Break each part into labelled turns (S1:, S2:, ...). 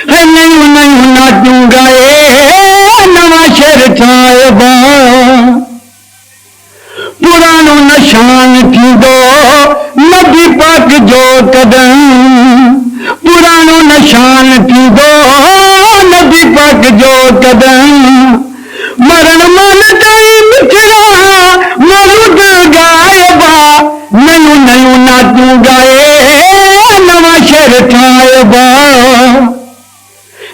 S1: नयूं नयूं नाचूं गाए नवा शेर ठाहिबा पुराणो निशान थींदो नबी पाक जो कदम पुराणो निशान थींदो नबी पाक जो कदम मरण मन ताईं मिठड़ा मरुद गाइबा नयूं नयूं नाचूं गाए नवा शेर ठाहिबा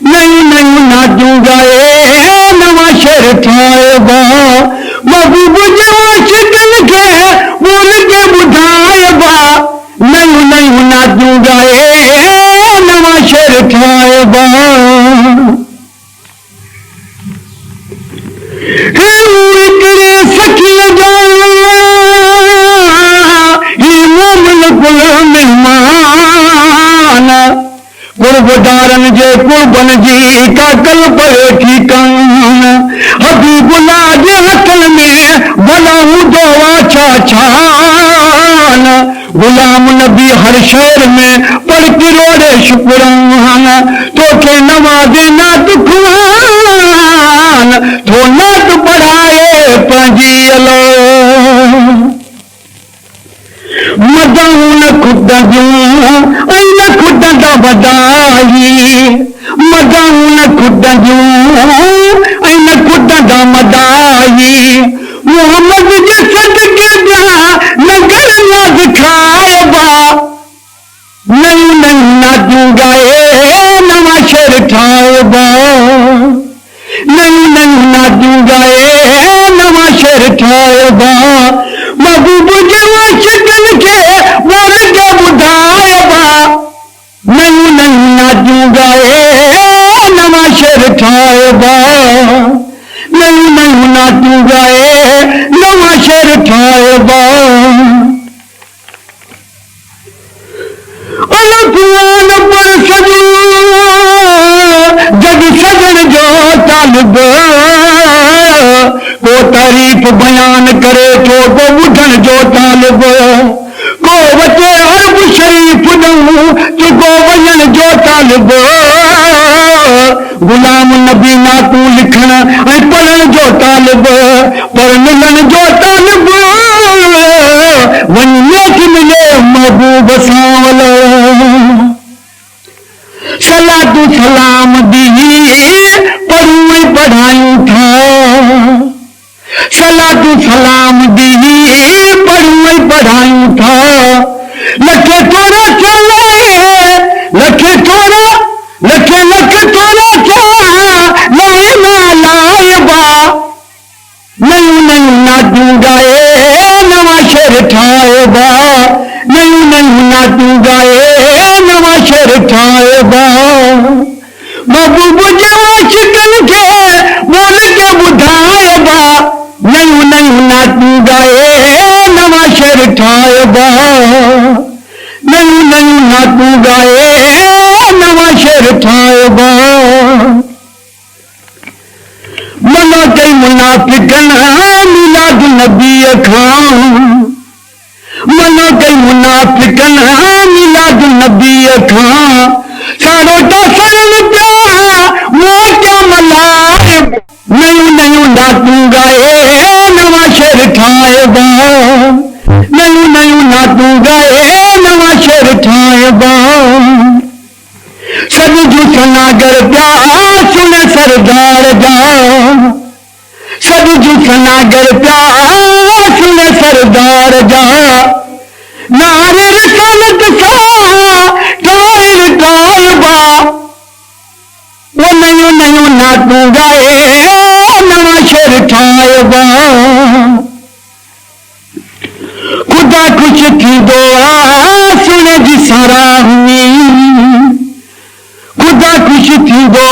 S1: नयूं नयूं नाचूं गाए नवा शेर ठाहिबा महबूब जे आशिक़नि खे ॿोल के ॿुधाइबा नयूं नयूं नाचूं गाए नवा शेर ठाहिबा हिकिड़े सखीअ जा महिमान कुर्बदारनि जे कुर्बन जी काकल पयो ठीकान हबीबुल्ला जे हथनि में भला हूंदो छा छान गुलाम नबी हर शहर में पढ़ किरोड़े शुक्रान तोखे नवाज़े नात ख़ुरान तो नात पढ़ाए पंहिंजी अलो मदाऊं न खुद जूं ऐं न खुद दा वदाई मदाऊं न खुद जूं ऐं न खुद दा मदाई मोहम्मद जे सदके जा नगर नाज़ खाइबा नयूं नयूं नाचूं गाए नवा शेर ठाहिबा नयूं नयूं नाचूं गाए नवा शेर ठाहिबा महबूब जे आशिक़नि खे ॿोल के ॿुधाइबा नयूं नयूं नाचूं गाए नवा शेर ठाहिबा नयूं नयूं नाचूं गाए नवा शेर ठाहिबा अलफ़ुआन पर सजो जग सजण जो तालिब को तारीफ़ बयान करे थो तो ॿुधण जो तालिब को वचे अरब शरीफ़ ॾऊं चुको वञण जो तालिब गुलाम नबी नातूं लिखण ऐं पढ़ण जो तालिब पर मिलण जो तालिब वञ नेक मिले महबूब सां वलो सलातूं सलाम दी पढ़ूं ऐं पढ़ायूं था सलातूं सलाम दी पढ़ूं ऐं पढ़ायूं था लखे थोरा चले लखे थोरा लखे लख थोरा लाइबा नयूं नयूं नाचूं गाए नवा शेर ठाहिबा नयूं नयूं नाचूं गाए नवा शेर ठाहिबा महबूब जे आशिक़नि खे ॿोल के ॿुधाइबा नयूं नयूं नाचूं गाए नवा शेर ठाहिबा नयूं नयूं नाचूं गाए नवा शेर ठाहिबा मना कई मुनाफ़िक़नि मिलाद नबीअ खां मना कई मुनाफ़िक़नि मिलाद नबीअ खां सारो सरल पिया मोटा मल्हाए नयूं नयूं नाचूं गाए नवा शेर ठाहिबा नयूं नयूं नाचूं गाए नवा शेर ठाहिबा सॼ जूं सनागर पिया सुन सरदार जा सॼ जूं सनागर पिया सुन सरदार जा नारे रिसालत सां ठाहिल ठाहिबा वो नयूं नयूं नाचूं गाए नवा शेर ठाहिबा ख़ुदा ख़ुशि थींदो सुन जी साराहनी ख़ुदा ख़ुशि थींदो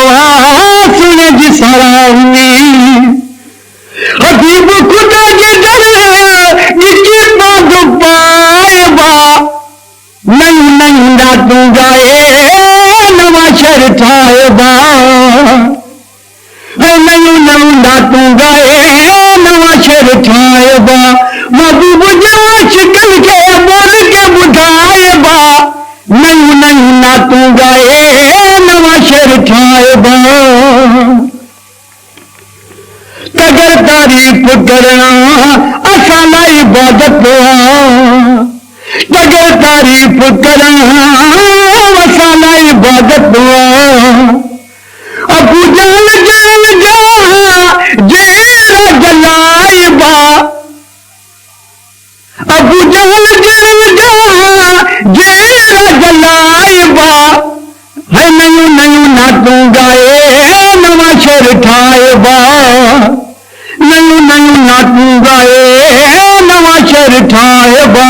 S1: सुन जी साराहनी हबीब ख़ुदा जे दर ॾिसी पाद पाइबा नयूं नयूं नाचूं गाए नवा शेर ठाहिबा नयूं नयूं नाचूं गाए नवा शेर ठाहिबा महबूब जे आशिक़नि खे ॿोल के ॿुधाइबा नयूं नयूं नाचूं गाए नवा शेर ठाए बा तगर तारीफ करना असाना इबादत तगर तारीफ करना असाना इबादत अबू जान जान जा जेरा जलाइबा अबू जान जान जा जेरा जलाइबा है नयू नयू नातू गाए नवा शेर ठाएबा नयू नयू नातू गाए नवा शेर ठाएबा।